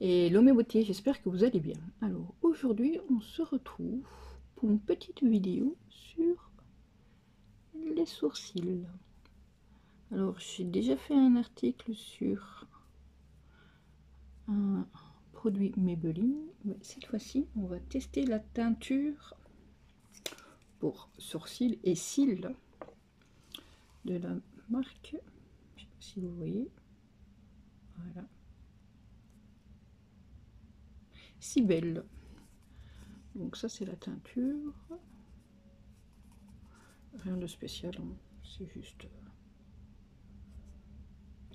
Hello mes beautés, j'espère que vous allez bien. Alors aujourd'hui on se retrouve pour une petite vidéo sur les sourcils. Alors j'ai déjà fait un article sur un produit Maybelline, mais cette fois-ci on va tester la teinture pour sourcils et cils de la marque, je sais pas si vous voyez, voilà, Cybelle. Donc ça c'est la teinture, rien de spécial, hein. C'est juste...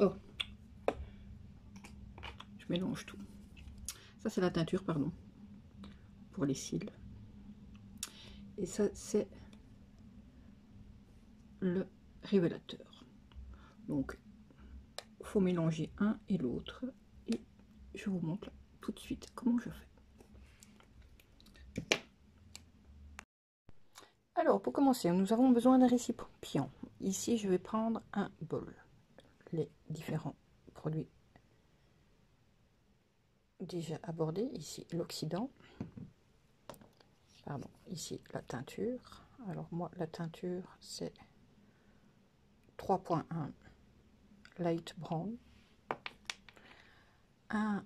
Oh, je mélange tout. Ça c'est la teinture, pardon, pour les cils. Et ça c'est le révélateur. Donc faut mélanger un et l'autre et je vous montre tout de suite comment je fais. Alors pour commencer, nous avons besoin d'un récipient. Ici je vais prendre un bol, les différents produits déjà abordés. Ici l'oxydant, pardon, ici la teinture. Alors moi la teinture c'est 3.1 light brown.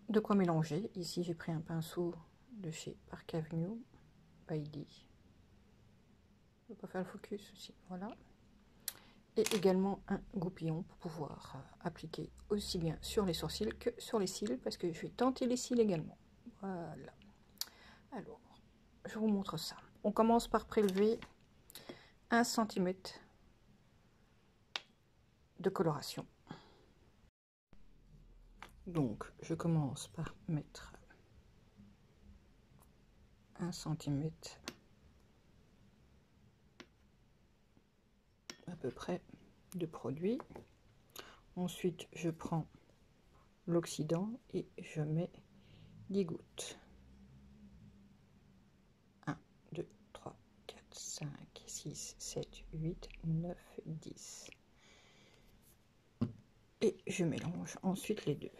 De quoi mélanger. Ici j'ai pris un pinceau de chez Park Avenue by D. Je ne vais pas faire le focus aussi, voilà. Et également un goupillon pour pouvoir appliquer aussi bien sur les sourcils que sur les cils, parce que je vais tenter les cils également. Voilà. Alors, je vous montre ça. On commence par prélever 1 cm de coloration. Donc, je commence par mettre 1 cm à peu près de produit. Ensuite, je prends l'oxydant et je mets 10 gouttes. 1, 2, 3, 4, 5, 6, 7, 8, 9, 10. Et je mélange ensuite les deux.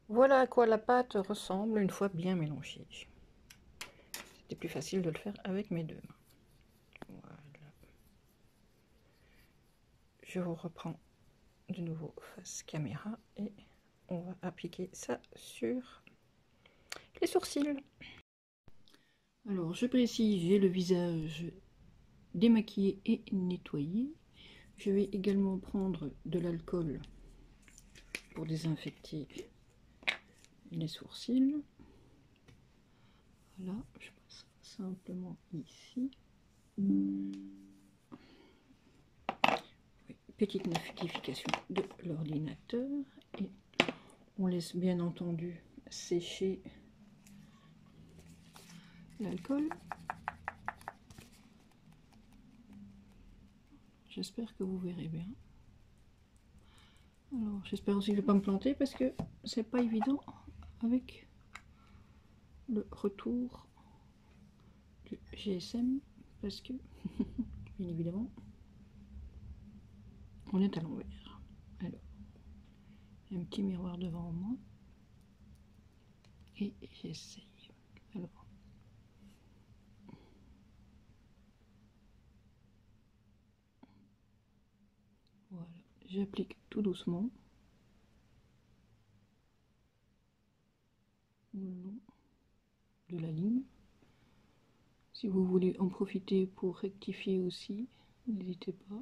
Voilà à quoi la pâte ressemble une fois bien mélangée. C'était plus facile de le faire avec mes deux mains. Voilà. Je vous reprends de nouveau face caméra et on va appliquer ça sur les sourcils. Alors je précise, j'ai le visage démaquillé et nettoyé. Je vais également prendre de l'alcool pour désinfecter les sourcils. Voilà, je passe simplement ici. Petite notification de l'ordinateur et on laisse bien entendu sécher l'alcool. J'espère que vous verrez bien. Alors j'espère aussi que je ne vais pas me planter parce que c'est pas évident avec le retour du GSM parce que bien évidemment on est à l'envers. Alors il y a un petit miroir devant moi et j'essaye. Alors voilà, j'applique tout doucement le long de la ligne. Si vous voulez en profiter pour rectifier aussi, n'hésitez pas.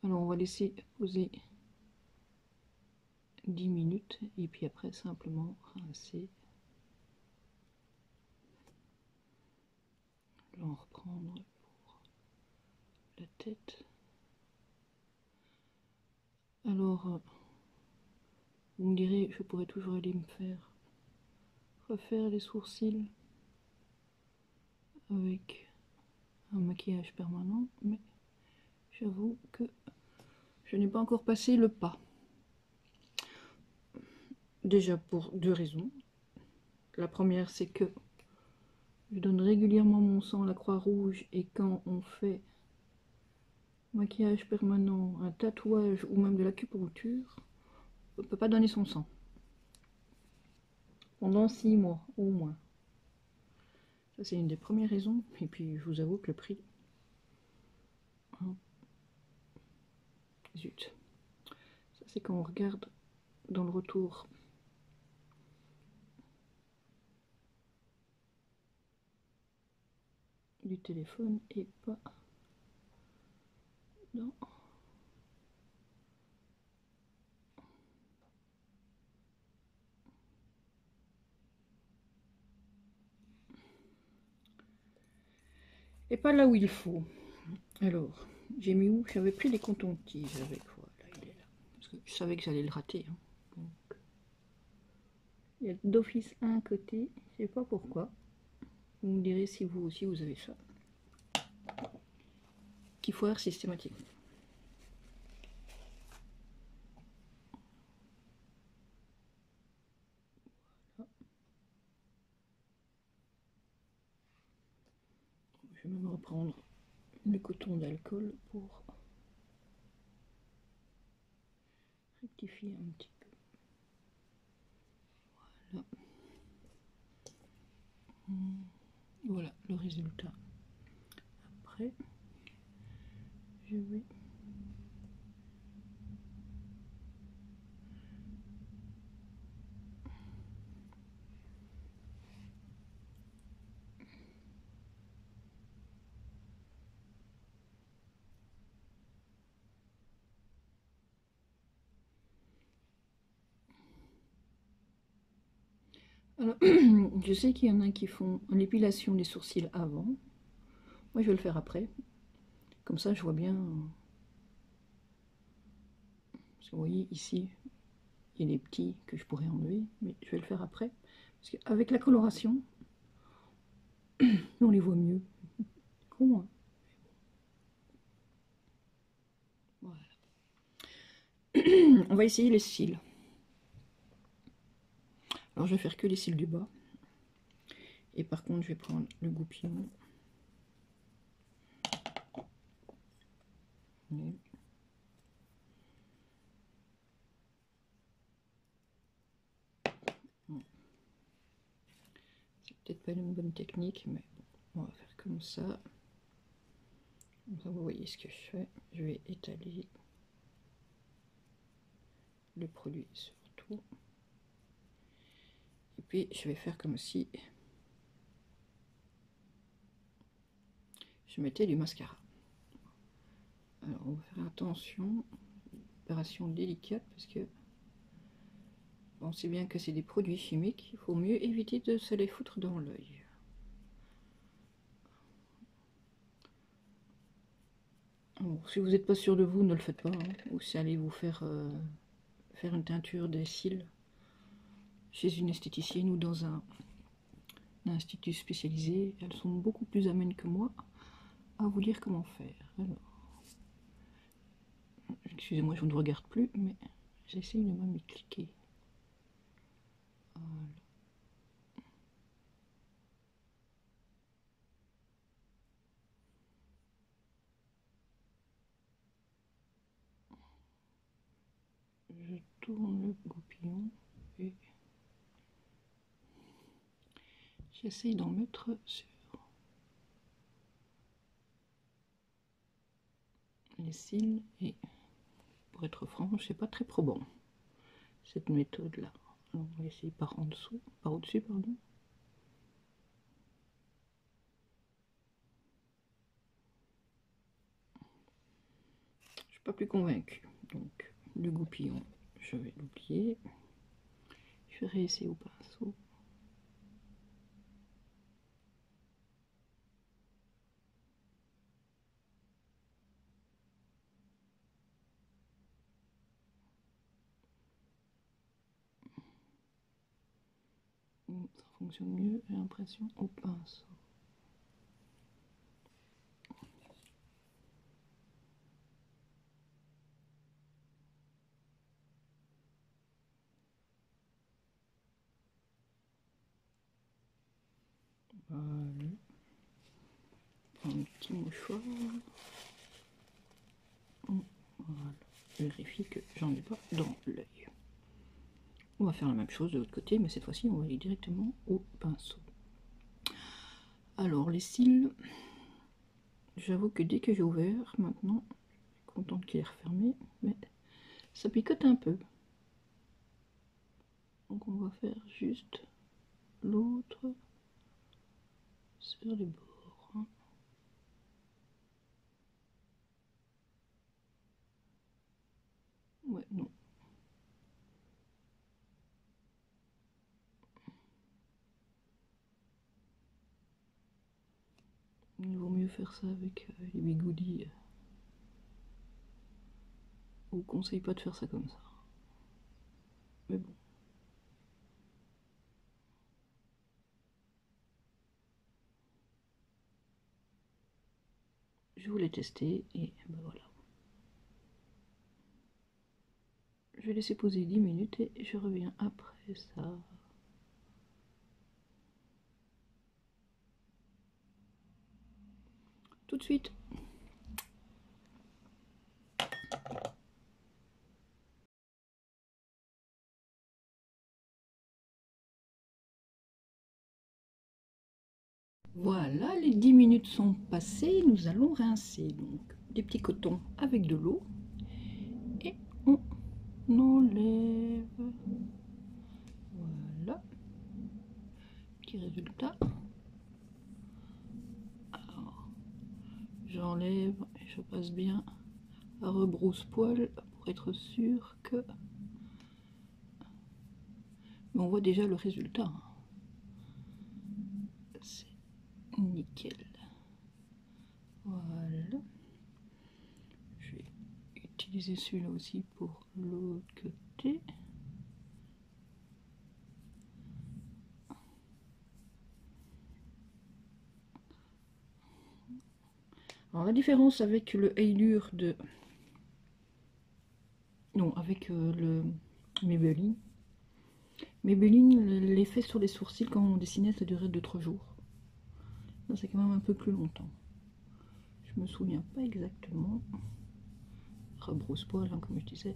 Alors on va laisser poser 10 minutes et puis après simplement rincer. Je vais en reprendre pour la tête. Alors vous me direz, je pourrais toujours aller me faire refaire les sourcils avec un maquillage permanent, mais j'avoue que je n'ai pas encore passé le pas. déjà pour deux raisons. La première, c'est que je donne régulièrement mon sang à la Croix-Rouge, et quand on fait maquillage permanent, un tatouage ou même de l'acupuncture, on ne peut pas donner son sang pendant 6 mois au moins. Ça, c'est une des premières raisons. Et puis je vous avoue que le prix, hein, zut, ça c'est quand on regarde dans le retour du téléphone et pas dans... Et pas là où il faut. Alors, j'ai mis où? J'avais pris des cotons-tiges avec, voilà, il est là. Parce que je savais que j'allais le rater. Hein. Donc, il y a d'office un côté, je sais pas pourquoi. Vous me direz si vous aussi vous avez ça. Qui foire systématiquement. Voilà. Je vais même reprendre le coton d'alcool pour rectifier un petit peu. Voilà. Voilà le résultat. Après, je vais alors, je sais qu'il y en a qui font l'épilation des sourcils avant. Moi, je vais le faire après. Comme ça, je vois bien. Parce que vous voyez, ici, il y a des petits que je pourrais enlever. Mais je vais le faire après. Parce qu'avec la coloration, on les voit mieux. Con, hein. Voilà. On va essayer les cils. Alors, je vais faire que les cils du bas. Et par contre, je vais prendre le goupillon. C'est peut-être pas une bonne technique, mais bon, on va faire comme ça. Comme ça, vous voyez ce que je fais. Je vais étaler le produit sur tout. Et puis, je vais faire comme si je mettais du mascara. Alors, on va faire attention. Opération délicate parce que on sait bien que c'est des produits chimiques. Il faut mieux éviter de se les foutre dans l'œil. Si vous n'êtes pas sûr de vous, ne le faites pas. Hein. Ou si allez vous faire une teinture des cils chez une esthéticienne ou dans un institut spécialisé, elles sont beaucoup plus amènes que moi à vous dire comment faire. Alors, excusez-moi, je ne regarde plus, mais j'essaye de même y cliquer. Voilà. Je tourne le goupillon et j'essaye d'en mettre sur les cils et pour être franc, c'est pas très probant cette méthode là. Alors, on va essayer par en dessous, par au-dessus, pardon. Je suis pas plus convaincue. Donc le goupillon, je vais l'oublier. Je vais réessayer au pinceau. Ça fonctionne mieux, j'ai l'impression, au pinceau. Voilà. Un petit mouchoir. Voilà. Je vérifie que j'en ai pas dans l'œil. On va faire la même chose de l'autre côté, mais cette fois-ci, on va aller directement au pinceau. Alors, les cils, j'avoue que dès que j'ai ouvert, maintenant, je suis contente qu'il est refermé, mais ça picote un peu. Donc, on va faire juste l'autre sur les bords. Ouais, non. Il vaut mieux faire ça avec les bigoudis. On vous conseille pas de faire ça comme ça. Mais bon. Je voulais tester et ben voilà. Je vais laisser poser 10 minutes et je reviens après ça. Tout de suite. Voilà, les 10 minutes sont passées, nous allons rincer donc des petits cotons avec de l'eau et on enlève. Voilà, petit résultat. Alors, j'enlève et je passe bien à rebrousse-poil pour être sûr que... Mais on voit déjà le résultat. C'est nickel. Voilà. Je vais utiliser celui-là aussi pour l'autre côté. Alors la différence avec le Allure de... Non, avec le Maybelline. Maybelline, l'effet sur les sourcils quand on dessinait, ça durait 2-3 jours. Là, c'est quand même un peu plus longtemps. Je me souviens pas exactement. Rebrousse-poil, hein, comme je disais.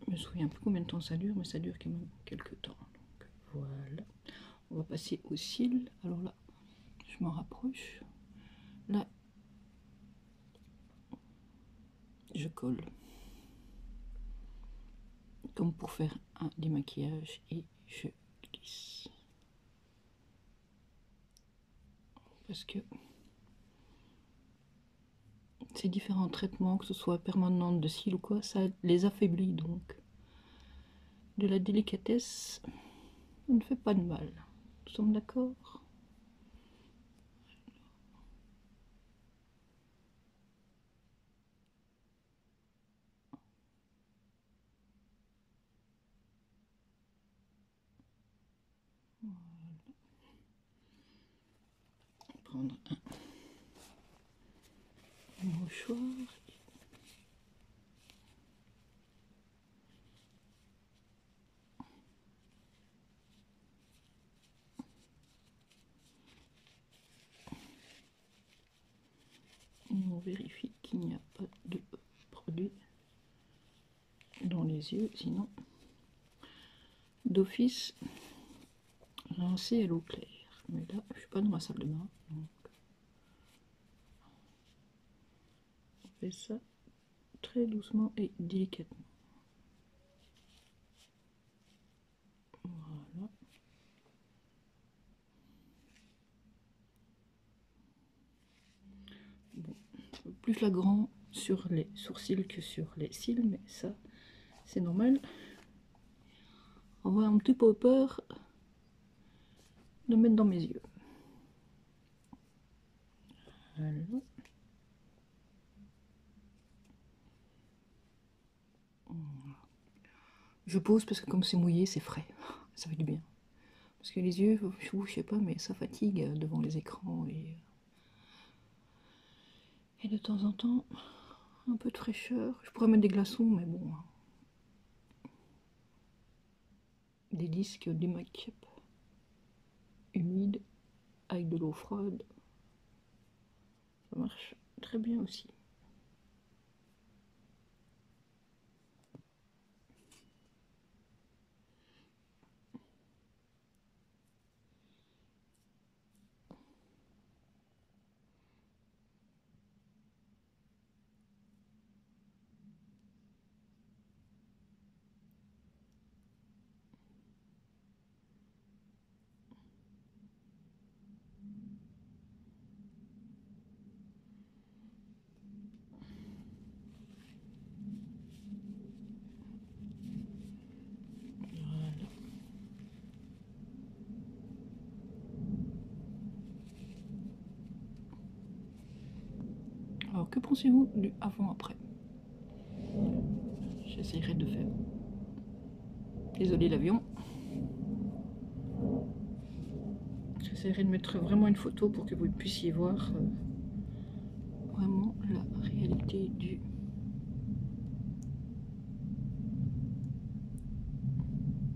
Je me souviens plus combien de temps ça dure, mais ça dure quand même quelques temps. Donc voilà. On va passer aux cils. Alors là, je m'en rapproche. Là, je colle. Comme pour faire un démaquillage et je glisse. Parce que ces différents traitements, que ce soit permanent de cils ou quoi, ça les affaiblit, donc de la délicatesse ne fait pas de mal. Nous sommes d'accord? Prendre un mouchoir. Et on vérifie qu'il n'y a pas de produit dans les yeux, sinon d'office rincer à l'eau claire. Mais là, je suis pas dans ma salle de bain, donc on fait ça très doucement et délicatement. Voilà. Bon, plus flagrant sur les sourcils que sur les cils, mais ça, c'est normal. On va un petit peu peur de mettre dans mes yeux. Voilà. Je pose parce que comme c'est mouillé, c'est frais. Ça fait du bien. Parce que les yeux, je sais pas, mais ça fatigue devant les écrans. Et de temps en temps, un peu de fraîcheur. Je pourrais mettre des glaçons, mais bon. des disques des make-up humides avec de l'eau froide. Ça marche très bien aussi. Alors, que pensez-vous du avant-après? J'essaierai de faire. Désolé l'avion. J'essaierai de mettre vraiment une photo pour que vous puissiez voir vraiment la réalité du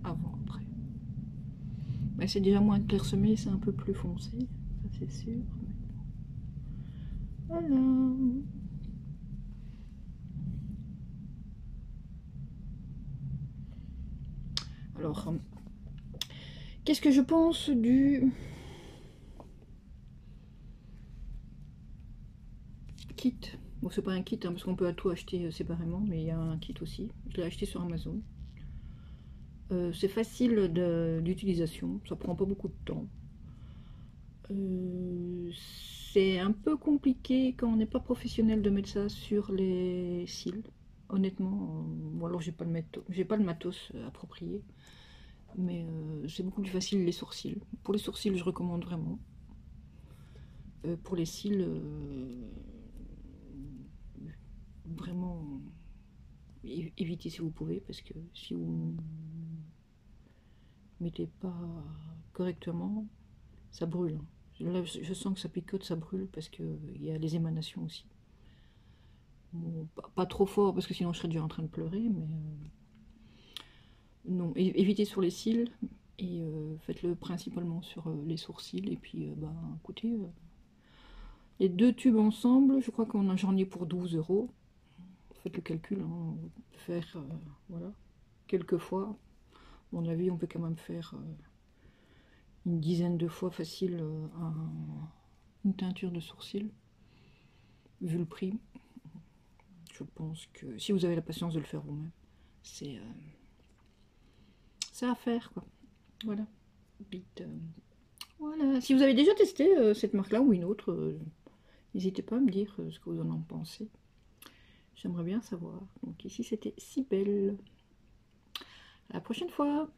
avant-après. Mais c'est déjà moins clairsemé, c'est un peu plus foncé, ça c'est sûr. Voilà. Alors, qu'est-ce que je pense du kit? Bon, c'est pas un kit, hein, parce qu'on peut tout acheter séparément, mais il y a un kit aussi. Je l'ai acheté sur Amazon. C'est facile d'utilisation, ça prend pas beaucoup de temps. C'est un peu compliqué quand on n'est pas professionnel de mettre ça sur les cils, honnêtement. Ou alors j'ai pas le matos approprié, mais c'est beaucoup plus facile les sourcils. Pour les sourcils, je recommande vraiment. Pour les cils, vraiment évitez si vous pouvez, parce que si vous mettez pas correctement, ça brûle. Là, je sens que ça picote, ça brûle, parce qu'il y a les émanations aussi. Bon, pas trop fort, parce que sinon je serais déjà en train de pleurer, mais non, évitez sur les cils, et faites-le principalement sur les sourcils, et puis, bah, écoutez, les deux tubes ensemble, je crois qu'on j'en ai pour 12 €. Faites le calcul, hein, faire, voilà, quelques fois. À mon avis, on peut quand même faire une dizaine de fois facile une teinture de sourcils, vu le prix. Je pense que si vous avez la patience de le faire vous-même, c'est à faire, quoi. Voilà. Voilà. Si vous avez déjà testé cette marque-là ou une autre, n'hésitez pas à me dire ce que vous en pensez. J'aimerais bien savoir. Donc ici, c'était Cybelle. À la prochaine fois.